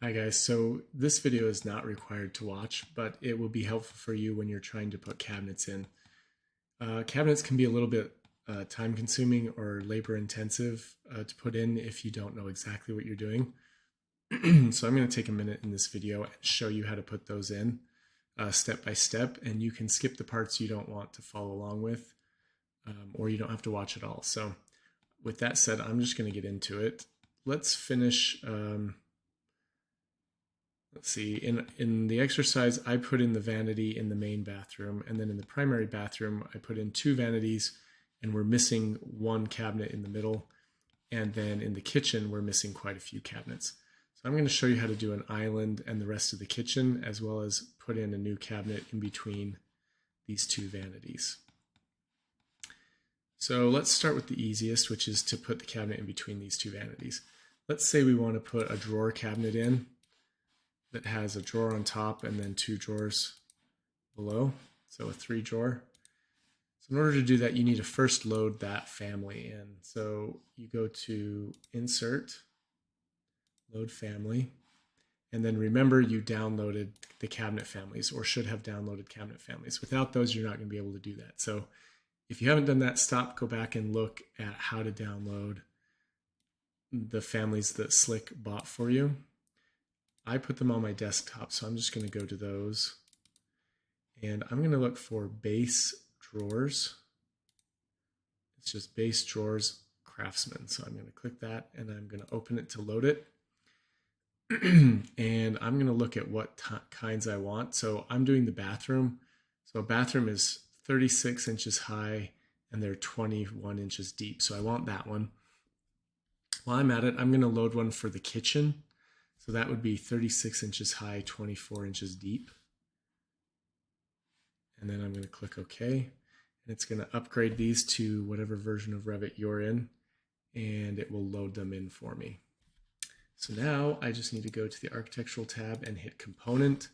Hi guys, so this video is not required to watch, but it will be helpful for you when you're trying to put cabinets in. Cabinets can be a little bit time consuming or labor intensive to put in if you don't know exactly what you're doing. So I'm going to take a minute in this video and show you how to put those in step by step, and you can skip the parts you don't want to follow along with, or you don't have to watch it all. So with that said, I'm just going to get into it. Let's finish. Let's see, in the exercise, I put in the vanity in the main bathroom, and then in the primary bathroom, I put in 2 vanities, and we're missing 1 cabinet in the middle. And then in the kitchen, we're missing quite a few cabinets. So I'm going to show you how to do an island and the rest of the kitchen, as well as put in a new cabinet in between these 2 vanities. So let's start with the easiest, which is to put the cabinet in between these 2 vanities. Let's say we want to put a drawer cabinet in that has a drawer on top and then 2 drawers below, so a 3 drawer. So in order to do that, you need to first load that family in. So you go to Insert, Load Family, and then remember you downloaded the cabinet families, or should have downloaded cabinet families. Without those, you're not going to be able to do that. So if you haven't done that, stop, go back and look at how to download the families that Slick bought for you. I put them on my desktop, so I'm just going to go to those. And I'm going to look for base drawers. It's just base drawers Craftsman. So I'm going to click that and I'm going to open it to load it. And I'm going to look at what kinds I want. So I'm doing the bathroom. So a bathroom is 36 inches high and they're 21 inches deep. So I want that one. While I'm at it, I'm going to load one for the kitchen. So that would be 36 inches high, 24 inches deep. And then I'm going to click OK. And it's going to upgrade these to whatever version of Revit you're in, and it will load them in for me. So now I just need to go to the Architectural tab and hit Component,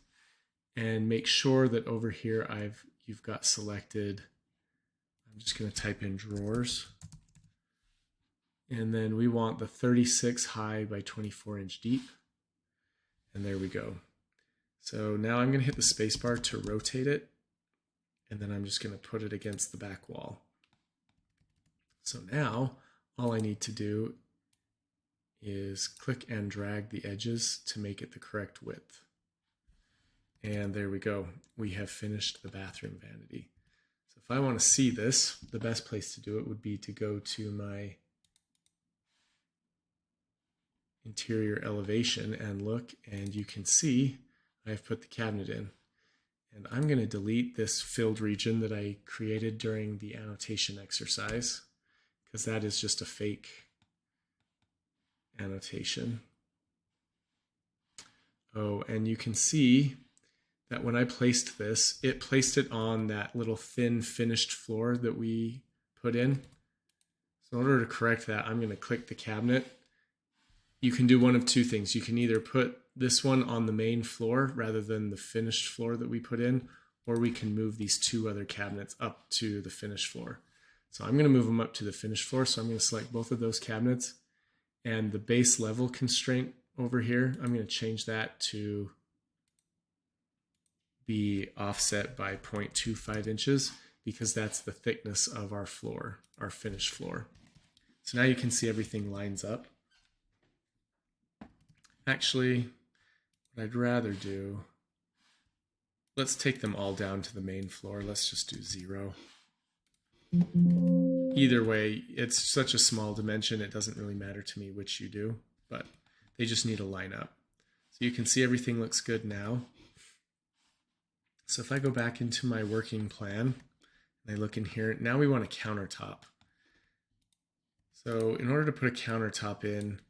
and make sure that over here you've got selected. I'm just going to type in drawers. And then we want the 36 high by 24 inch deep. And there we go. So now I'm going to hit the spacebar to rotate it, and then I'm just going to put it against the back wall. So now all I need to do is click and drag the edges to make it the correct width. And there we go. We have finished the bathroom vanity. So if I want to see this, the best place to do it would be to go to my interior elevation and look, and you can see I've put the cabinet in. And I'm going to delete this filled region that I created during the annotation exercise, because that is just a fake annotation. Oh, and you can see that when I placed this, it placed it on that little thin finished floor that we put in. So in order to correct that, I'm going to click the cabinet. You can do one of 2 things. You can either put this one on the main floor rather than the finished floor that we put in, or we can move these 2 other cabinets up to the finished floor. So I'm going to move them up to the finished floor. So I'm going to select both of those cabinets, and the base level constraint over here, I'm going to change that to be offset by 0.25 inches because that's the thickness of our floor, our finished floor. So now you can see everything lines up. Actually, what I'd rather do, let's take them all down to the main floor. Let's just do 0. Either way, it's such a small dimension, it doesn't really matter to me which you do, but they just need to line up. So you can see everything looks good now. So if I go back into my working plan and I look in here, now we want a countertop. So in order to put a countertop in,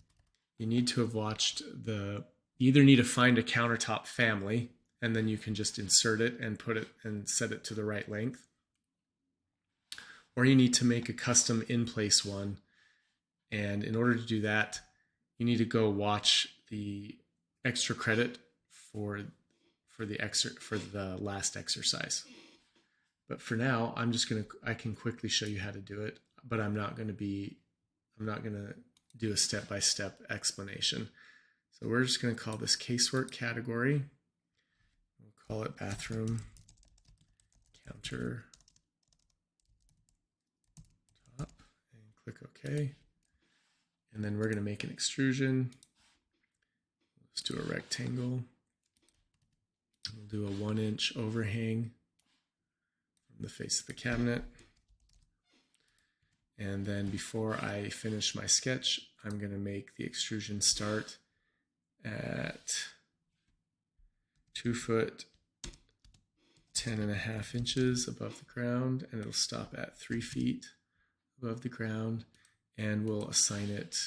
you need to have watched you either need to find a countertop family, and then you can just insert it and put it and set it to the right length. Or you need to make a custom in-place one. And in order to do that, you need to go watch the extra credit for the last exercise. But for now, I can quickly show you how to do it, but I'm not going to do a step-by-step explanation. So we're just going to call this casework category. We'll call it bathroom counter top and click OK. And then we're going to make an extrusion. Let's do a rectangle. We'll do a 1-inch overhang from the face of the cabinet. And then before I finish my sketch, I'm going to make the extrusion start at 2 foot 10.5 inches above the ground, and it'll stop at 3 feet above the ground, and we'll assign it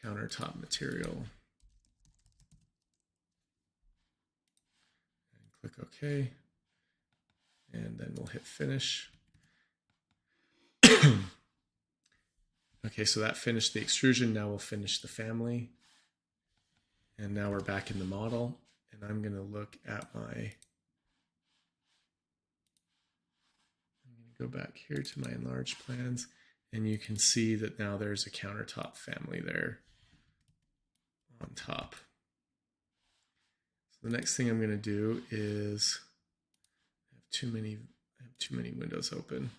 countertop material. And click OK, and then we'll hit finish. Okay, so that finished the extrusion. Now we'll finish the family. And now we're back in the model, and I'm going to look at I'm going to go back here to my enlarged plans, and you can see that now there's a countertop family there on top. So the next thing I'm going to do is I have too many windows open.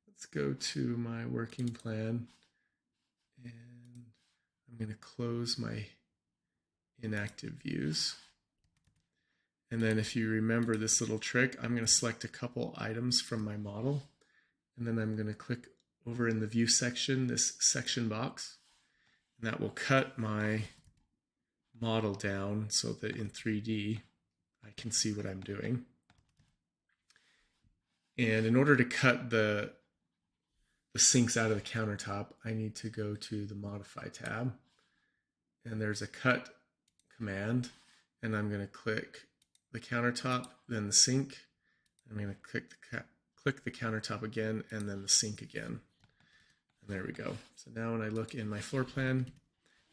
Let's go to my working plan, and I'm going to close my inactive views. And then if you remember this little trick, I'm going to select a couple items from my model, and then I'm going to click over in the view section, this section box, and that will cut my model down so that in 3D I can see what I'm doing. And in order to cut the sinks out of the countertop, I need to go to the Modify tab, and there's a cut command, and I'm going to click the countertop, then the sink. I'm going to click the countertop again, and then the sink again. And there we go. So now when I look in my floor plan,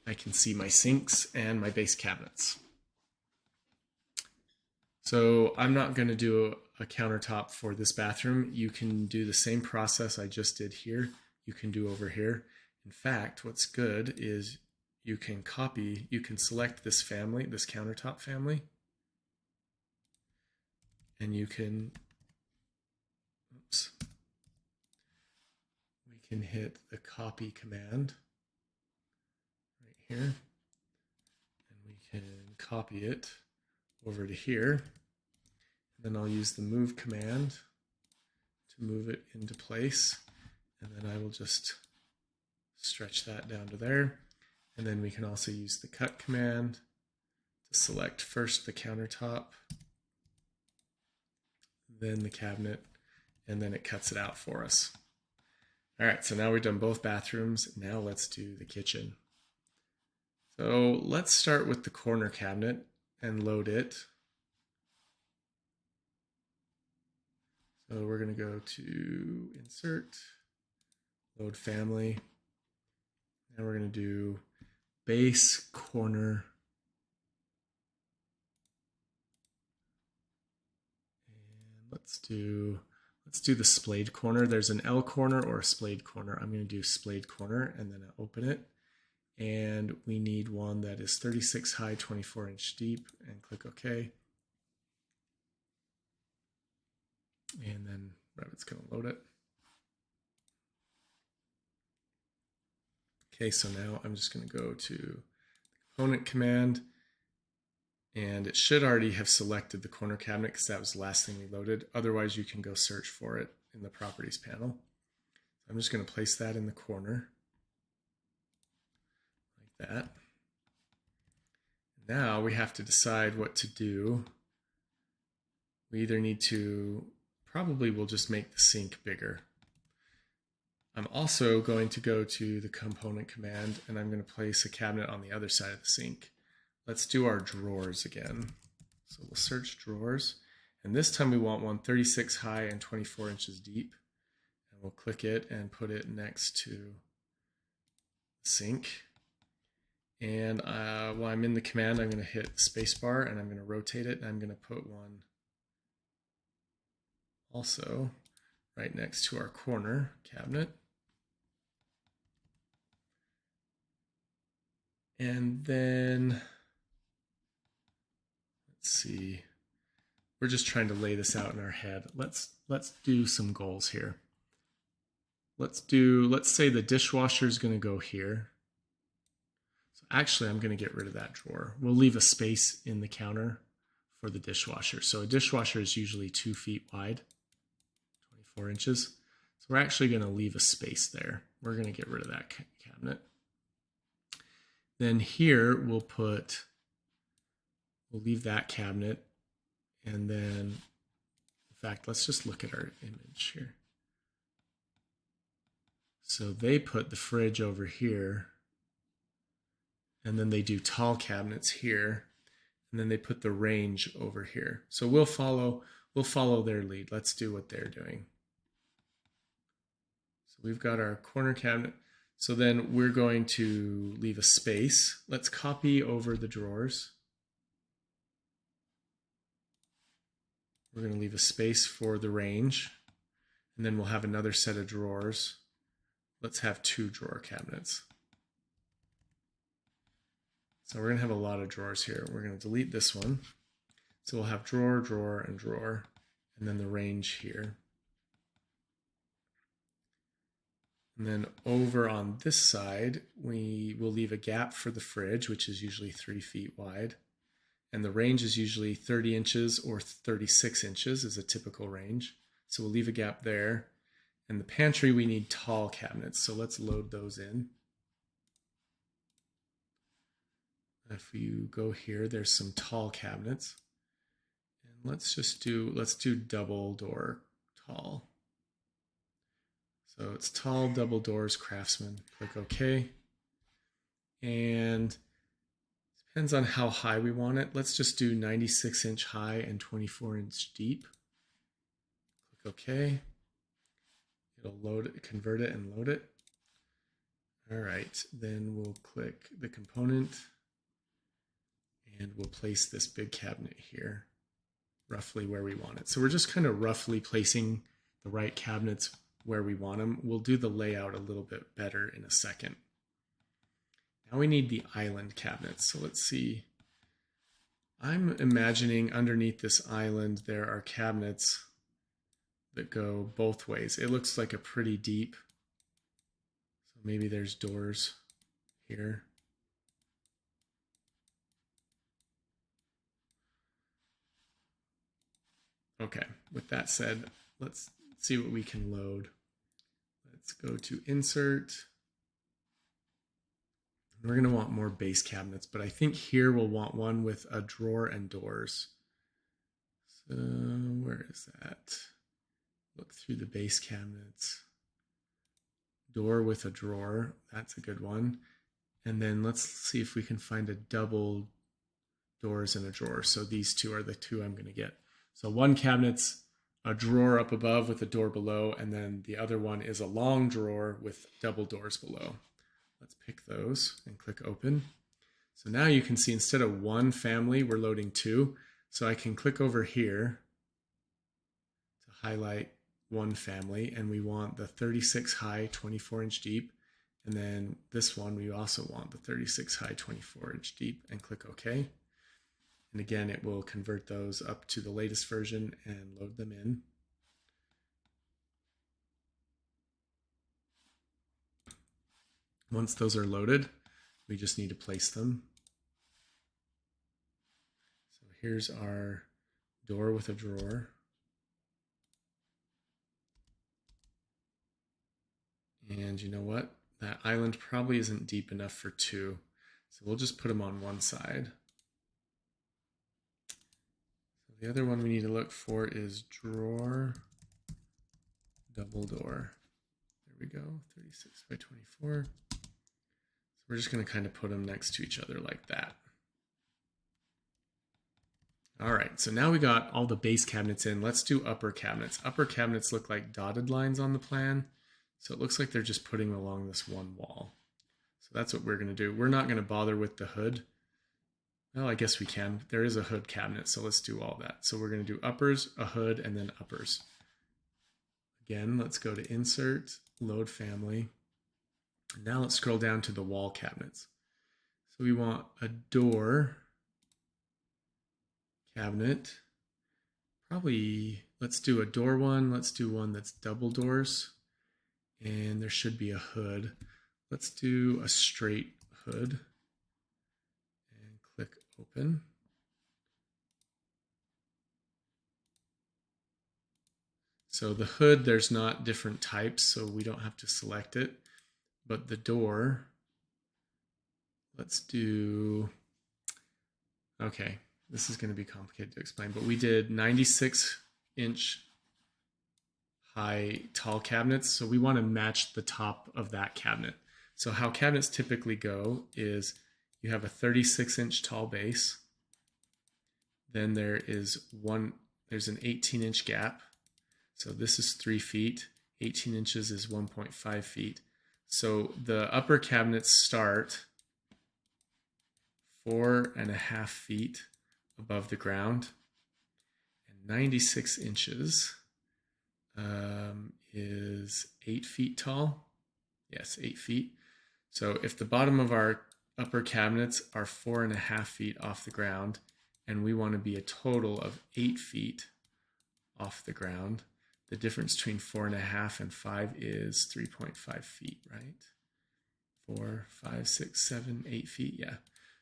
I can see my sinks and my base cabinets. So I'm not going to do a countertop for this bathroom. You can do the same process I just did here. You can do over here. In fact, what's good is you can select this family, this countertop family, and you can, we can hit the copy command right here, and we can copy it over to here. And then I'll use the move command to move it into place, and then I will just stretch that down to there. And then we can also use the cut command to select first the countertop, then the cabinet, and then it cuts it out for us. All right, so now we've done both bathrooms. Now let's do the kitchen. So let's start with the corner cabinet and load it. So we're going to go to Insert, Load Family, and we're going to do Base Corner, and let's do the splayed corner. There's an L corner or a splayed corner. I'm going to do splayed corner, and then I open it, and we need one that is 36 high, 24 inch deep, and click OK. And then Revit's going to load it. Okay, so now I'm just going to go to the component command, and it should already have selected the corner cabinet because that was the last thing we loaded. Otherwise, you can go search for it in the properties panel. I'm just going to place that in the corner like that. Now we have to decide what to do. We either need to, probably we'll just make the sink bigger. I'm also going to go to the component command, and I'm going to place a cabinet on the other side of the sink. Let's do our drawers again. So we'll search drawers, and this time we want one 36 high and 24 inches deep. And we'll click it and put it next to the sink. And while I'm in the command, I'm going to hit spacebar, and I'm going to rotate it, and I'm going to put one also right next to our corner cabinet. And then see. We're just trying to lay this out in our head. Let's do some goals here. Let's say the dishwasher is going to go here. So actually, I'm going to get rid of that drawer. We'll leave a space in the counter for the dishwasher. So a dishwasher is usually 2 feet wide, 24 inches. So we're actually going to leave a space there. We're going to get rid of that cabinet. Then here we'll leave that cabinet. And then, in fact, let's just look at our image here. So they put the fridge over here, and then they do tall cabinets here, and then they put the range over here. So we'll follow their lead. Let's do what they're doing. So we've got our corner cabinet. So then we're going to leave a space. Let's copy over the drawers. We're going to leave a space for the range, and then we'll have another set of drawers. Let's have 2 drawer cabinets. So we're going to have a lot of drawers here. We're going to delete this one. So we'll have drawer, drawer, and drawer, and then the range here. And then over on this side, we will leave a gap for the fridge, which is usually 3 feet wide. And the range is usually 30 inches or 36 inches is a typical range. So we'll leave a gap there. And the pantry, we need tall cabinets. So let's load those in. If you go here, there's some tall cabinets. And let's do double door tall. So it's tall, double doors, Craftsman. Click OK. And depends on how high we want it. Let's just do 96-inch high and 24-inch deep. Click OK. It'll load it, convert it, and load it. All right, then we'll click the component, and we'll place this big cabinet here, roughly where we want it. So we're just kind of roughly placing the right cabinets where we want them. We'll do the layout a little bit better in a second. Now we need the island cabinets. So let's see. I'm imagining underneath this island there are cabinets that go both ways. It looks like a pretty deep. So maybe there's doors here. Okay, with that said, let's see what we can load. Let's go to Insert. We're going to want more base cabinets, but I think here we'll want one with a drawer and doors. So where is that? Look through the base cabinets. Door with a drawer, that's a good one. And then let's see if we can find a double doors and a drawer. So these two are the 2 I'm going to get. So one cabinet's a drawer up above with a door below, and then the other one is a long drawer with double doors below. Let's pick those and click open. So now you can see instead of 1 family, we're loading 2. So I can click over here to highlight 1 family, and we want the 36 high, 24-inch deep. And then this one, we also want the 36 high, 24-inch deep, and click OK. And again, it will convert those up to the latest version and load them in. Once those are loaded, we just need to place them. So here's our door with a drawer. And you know what? That island probably isn't deep enough for 2. So we'll just put them on one side. So the other one we need to look for is drawer, double door. There we go, 36 by 24. So we're just going to kind of put them next to each other like that. All right, so now we got all the base cabinets in. Let's do upper cabinets. Upper cabinets look like dotted lines on the plan. So it looks like they're just putting them along this one wall. So that's what we're going to do. We're not going to bother with the hood. Well, I guess we can. There is a hood cabinet, so let's do all that. So we're going to do uppers, a hood, and then uppers. Again, let's go to Insert, Load Family. Now let's scroll down to the wall cabinets. So we want a door cabinet. Probably, let's do a door one. Let's do one that's double doors. And there should be a hood. Let's do a straight hood. And click open. So the hood, there's not different types, so we don't have to select it. But the door, let's do, okay, this is going to be complicated to explain, but we did 96-inch high tall cabinets, so we want to match the top of that cabinet. So how cabinets typically go is you have a 36-inch tall base, then there's an 18-inch gap. So this is 3 feet, 18 inches is 1.5 feet. So the upper cabinets start 4.5 feet above the ground, and 96 inches is 8 feet tall. Yes, 8 feet. So if the bottom of our upper cabinets are 4.5 feet off the ground, and we want to be a total of 8 feet off the ground, the difference between 4.5 and 5 is 3.5 feet, right? 4, 5, 6, 7, 8 feet, yeah.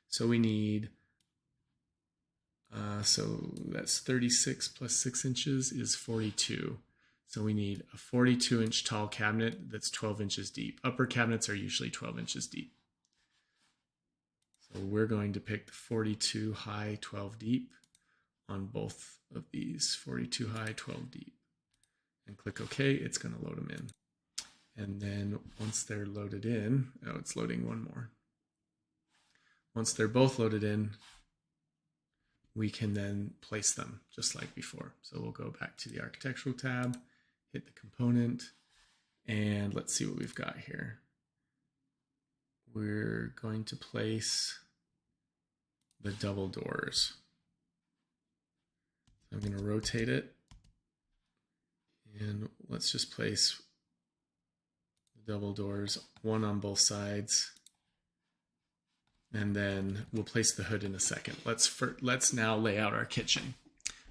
So we need, so that's 36 plus 6 inches is 42. So we need a 42-inch tall cabinet that's 12 inches deep. Upper cabinets are usually 12 inches deep. So we're going to pick the 42 high, 12 deep on both of these, 42 high, 12 deep. And click OK, it's going to load them in. And then once they're loaded in, oh, it's loading one more. Once they're both loaded in, we can then place them just like before. So we'll go back to the architectural tab, hit the component, and let's see what we've got here. We're going to place the double doors. I'm going to rotate it, and let's just place the double doors, one on both sides, and then we'll place the hood in a second. Let's now lay out our kitchen.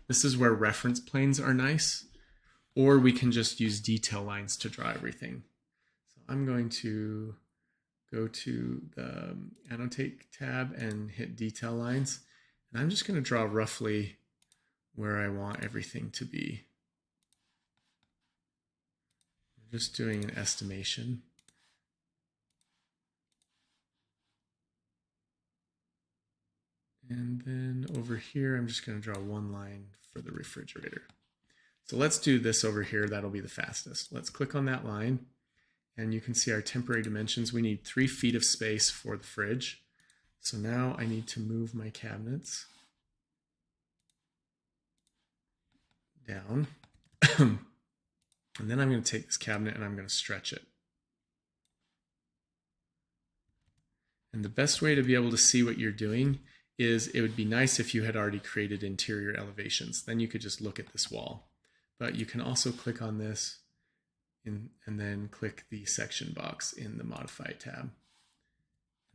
This is where reference planes are nice, or we can just use detail lines to draw everything. So I'm going to go to the Annotate tab and hit Detail Lines. And I'm just going to draw roughly where I want everything to be. I'm just doing an estimation. And then over here, I'm just going to draw one line for the refrigerator. So let's do this over here. That'll be the fastest. Let's click on that line. And you can see our temporary dimensions. We need 3 feet of space for the fridge. So now I need to move my cabinets down. And then I'm going to take this cabinet and I'm going to stretch it. And the best way to be able to see what you're doing is it would be nice if you had already created interior elevations. Then you could just look at this wall. But you can also click on this and then click the section box in the Modify tab.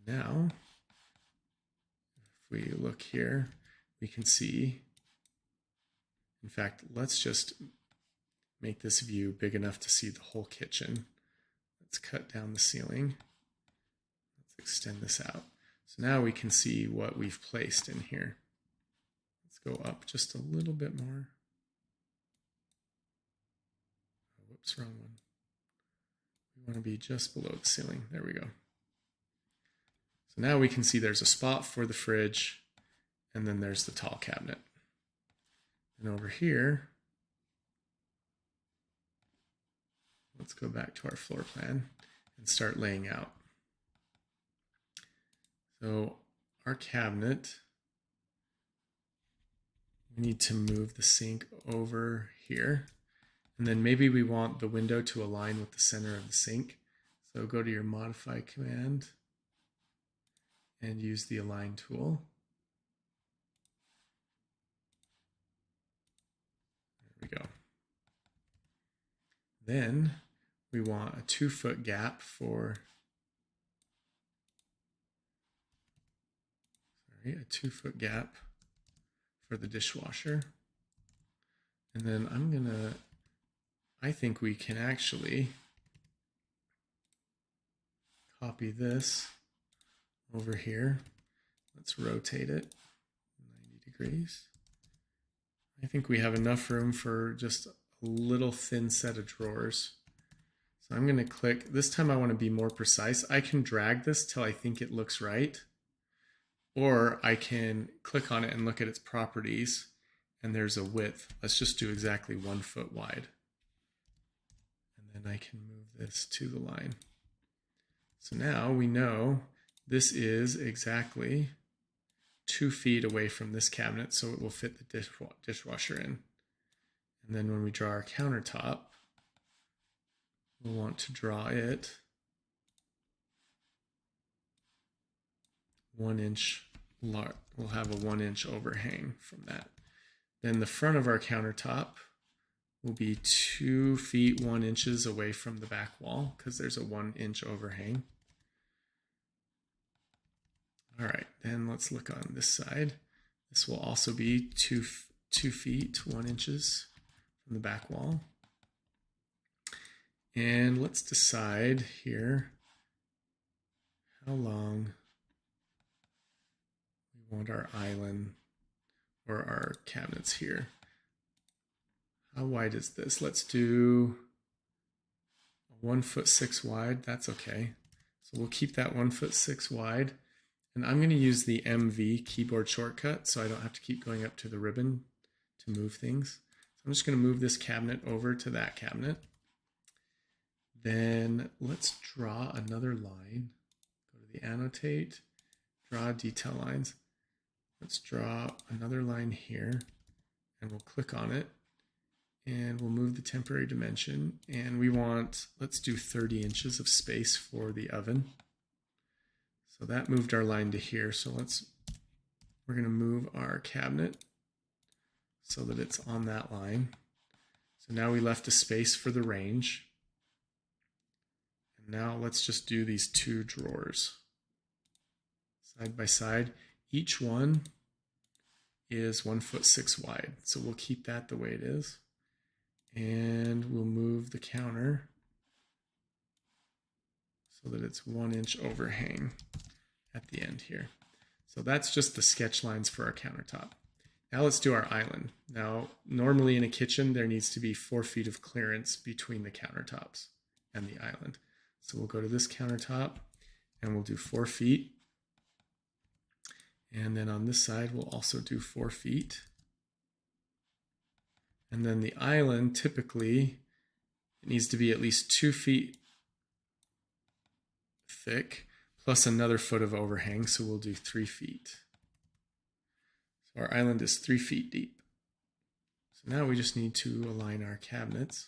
Now, if we look here, we can see, in fact, let's just make this view big enough to see the whole kitchen. Let's cut down the ceiling. Let's extend this out. So now we can see what we've placed in here. Let's go up just a little bit more. Oh, whoops, wrong one. We want to be just below the ceiling. There we go. So now we can see there's a spot for the fridge, and then there's the tall cabinet. And over here, let's go back to our floor plan and start laying out. So our cabinet, we need to move the sink over here. And then maybe we want the window to align with the center of the sink. So go to your Modify command and use the Align tool. There we go. Then we want a 2-foot gap for, a 2-foot gap for the dishwasher. And then I think we can actually copy this over here. Let's rotate it 90 degrees. I think we have enough room for just a little thin set of drawers. So I'm going to click, this time I want to be more precise. I can drag this till I think it looks right, or I can click on it and look at its properties, and there's a width. Let's just do exactly 1 foot wide. And then I can move this to the line. So now we know this is exactly 2 feet away from this cabinet, so it will fit the dishwasher in. And then when we draw our countertop, we'll want to draw it 1 inch large. We'll have a 1 inch overhang from that. Then the front of our countertop will be 2 feet 1 inches away from the back wall because there's a 1 inch overhang. All right, then let's look on this side. This will also be 2 feet 1 inches from the back wall. And let's decide here how long we want our island or our cabinets here. How wide is this? Let's do 1'6" wide. That's okay. So we'll keep that 1'6" wide. And I'm going to use the MV keyboard shortcut so I don't have to keep going up to the ribbon to move things. So I'm just going to move this cabinet over to that cabinet. Then let's draw another line. Go to the annotate, draw detail lines. Let's draw another line here, and we'll click on it, and we'll move the temporary dimension. And we want, let's do 30 inches of space for the oven. So that moved our line to here. So we're going to move our cabinet so that it's on that line. So now we left a space for the range. And now let's just do these 2 drawers side by side. Each one is 1'6" wide. So we'll keep that the way it is. And we'll move the counter so that it's 1 inch overhang at the end here. So that's just the sketch lines for our countertop. Now let's do our island. Now, normally in a kitchen, there needs to be 4 feet of clearance between the countertops and the island. So we'll go to this countertop and we'll do 4 feet. And then on this side, we'll also do 4 feet. And then the island, typically, it needs to be at least 2 feet thick, plus another foot of overhang, so we'll do 3 feet. So our island is 3 feet deep. So now we just need to align our cabinets.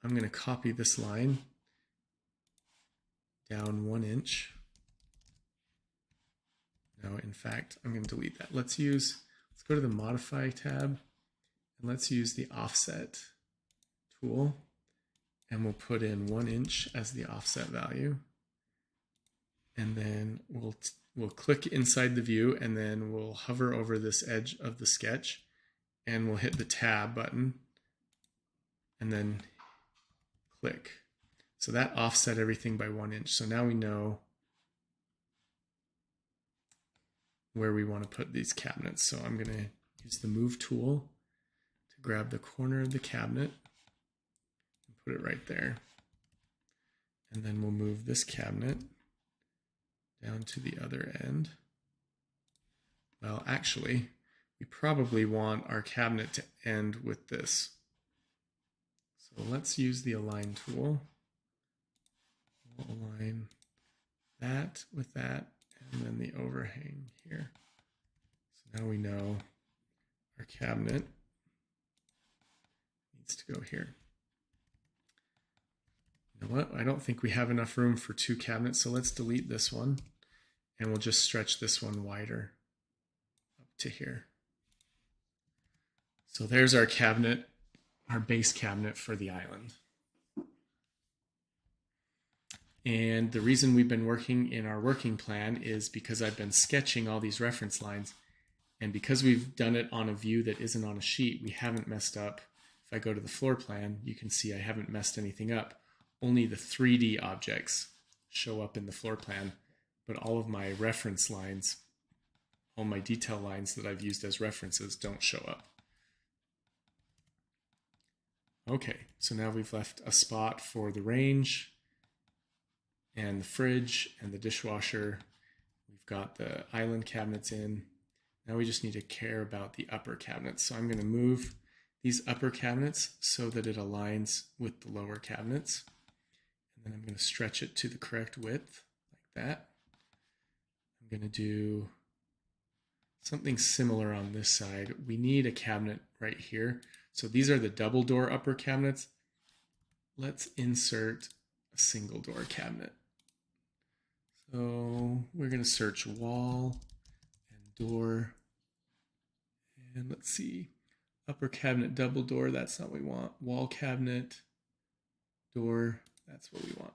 I'm going to copy this line down 1 inch. No, in fact, I'm going to delete that. Let's go to the Modify tab, and let's use the Offset tool, and we'll put in 1 inch as the offset value. And then we'll click inside the view, and then we'll hover over this edge of the sketch, and we'll hit the Tab button, and then click. So that offset everything by 1 inch. So now we know where we want to put these cabinets. So I'm going to use the Move tool to grab the corner of the cabinet and put it right there. And then we'll move this cabinet down to the other end. Well, actually, we probably want our cabinet to end with this. So let's use the Align tool. We'll align that with that, and then the overhang here. So now we know our cabinet needs to go here. You know what? I don't think we have enough room for 2 cabinets, so let's delete this one, and we'll just stretch this one wider up to here. So there's our cabinet, our base cabinet for the island. And the reason we've been working in our working plan is because I've been sketching all these reference lines, And because we've done it on a view that isn't on a sheet, we haven't messed up. If I go to the floor plan, you can see I haven't messed anything up. Only the 3D objects show up in the floor plan, but all of my reference lines, all my detail lines that I've used as references don't show up. Okay, so now we've left a spot for the range and the fridge and the dishwasher. We've got the island cabinets in. Now we just need to care about the upper cabinets. So I'm going to move these upper cabinets so that it aligns with the lower cabinets. And then I'm going to stretch it to the correct width like that. I'm going to do something similar on this side. We need a cabinet right here. So these are the double door upper cabinets. Let's insert a single door cabinet. So we're going to search wall and door. And let's see, upper cabinet, double door, that's not what we want. Wall cabinet, door, that's what we want.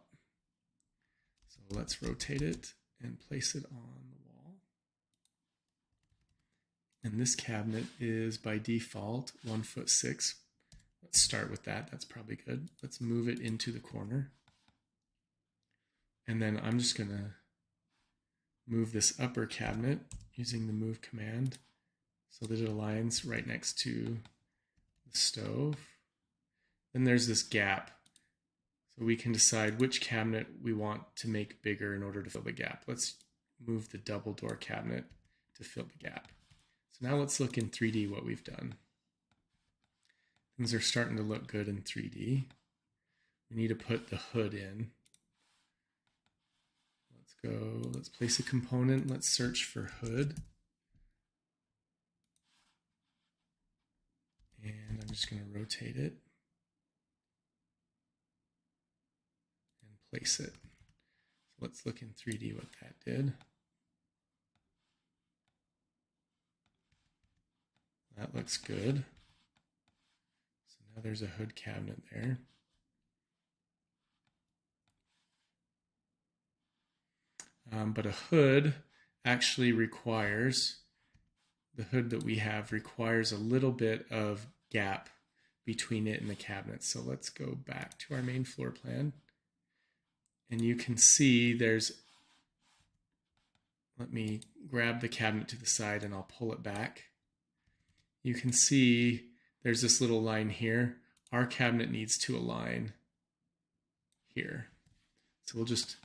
So let's rotate it and place it on the wall. And this cabinet is by default 1'6". Let's start with that. That's probably good. Let's move it into the corner. And then I'm just going to move this upper cabinet using the move command so that it aligns right next to the stove. Then there's this gap. So we can decide which cabinet we want to make bigger in order to fill the gap. Let's move the double door cabinet to fill the gap. So now let's look in 3D what we've done. Things are starting to look good in 3D. We need to put the hood in. Let's go, let's place a component. Let's search for hood. And I'm just going to rotate it and place it. So let's look in 3D what that did. That looks good. So now there's a hood cabinet there. But a hood actually requires, the hood that we have requires a little bit of gap between it and the cabinet. So let's go back to our main floor plan. And you can see there's, let me grab the cabinet to the side and I'll pull it back. You can see there's this little line here. Our cabinet needs to align here. So we'll just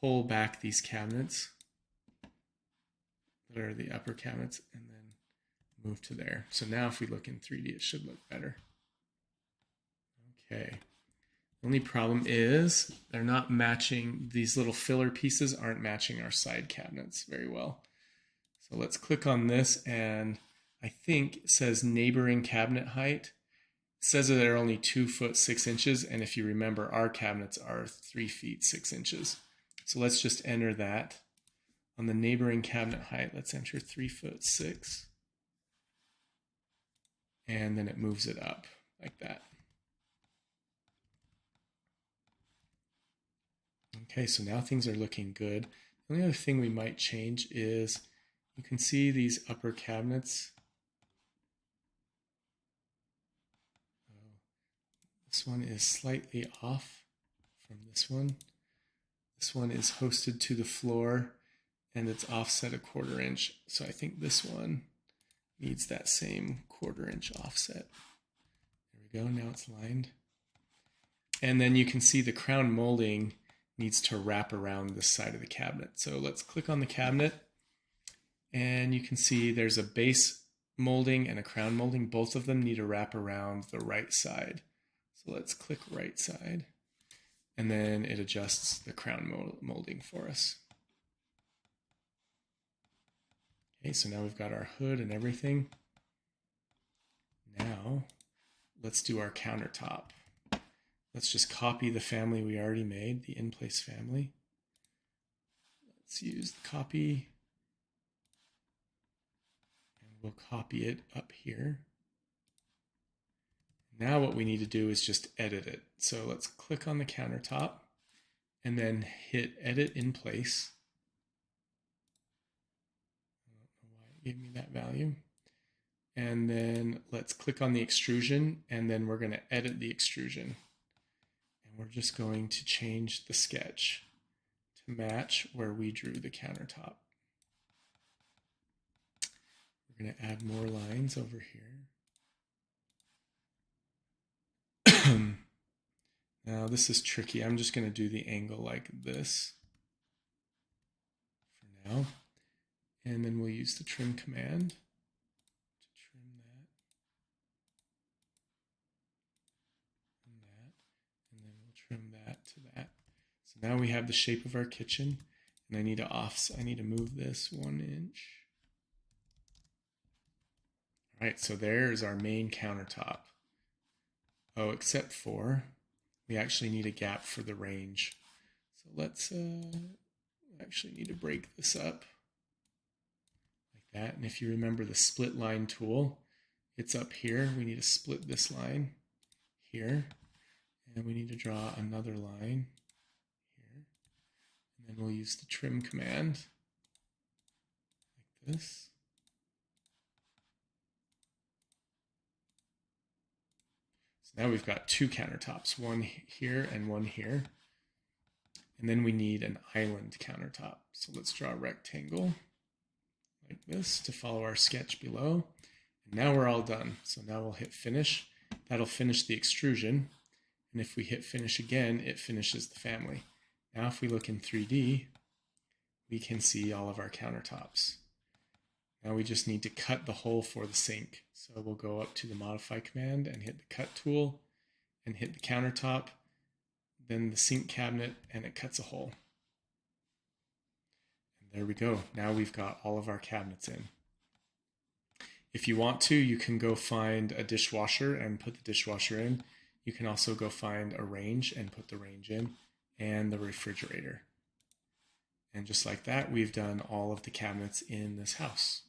pull back these cabinets that are the upper cabinets and then move to there. So now if we look in 3D, it should look better. Okay. The only problem is they're not matching, these little filler pieces aren't matching our side cabinets very well. So let's click on this, and I think it says neighboring cabinet height. It says that they're only 2'6", and if you remember, our cabinets are 3 feet 6 inches. So let's just enter that. On the neighboring cabinet height, let's enter 3'6", and then it moves it up like that. Okay, so now things are looking good. The only other thing we might change is you can see these upper cabinets. This one is slightly off from this one. This one is hosted to the floor and it's offset 1/4 inch. So I think this one needs that same 1/4 inch offset. There we go, now it's lined. And then you can see the crown molding needs to wrap around the side of the cabinet. So let's click on the cabinet and you can see there's a base molding and a crown molding. Both of them need to wrap around the right side. So let's click right side and then it adjusts the crown molding for us. Okay, so now we've got our hood and everything. Now let's do our countertop. Let's just copy the family we already made, the in-place family. Let's use the copy. And we'll copy it up here. Now what we need to do is just edit it. So let's click on the countertop and then hit Edit in Place. I don't know why gave me that value. And then let's click on the extrusion, and then we're going to edit the extrusion. And we're just going to change the sketch to match where we drew the countertop. We're going to add more lines over here. Now this is tricky. I'm just going to do the angle like this for now. And then we'll use the trim command to trim that and that. And then we'll trim that to that. So now we have the shape of our kitchen. And I need to move this 1 inch. All right, so there's our main countertop. Oh, except for we actually need a gap for the range. So let's actually need to break this up like that. And if you remember the split line tool, it's up here. We need to split this line here. And we need to draw another line here. And then we'll use the trim command like this. Now we've got 2 countertops, one here and one here. And then we need an island countertop. So let's draw a rectangle like this to follow our sketch below. And now we're all done. So now we'll hit finish. That'll finish the extrusion. And if we hit finish again, it finishes the family. Now if we look in 3D, we can see all of our countertops. Now we just need to cut the hole for the sink. So we'll go up to the modify command and hit the cut tool and hit the countertop, then the sink cabinet, and it cuts a hole. And there we go. Now we've got all of our cabinets in. If you want to, you can go find a dishwasher and put the dishwasher in. You can also go find a range and put the range in, and the refrigerator. And just like that, we've done all of the cabinets in this house.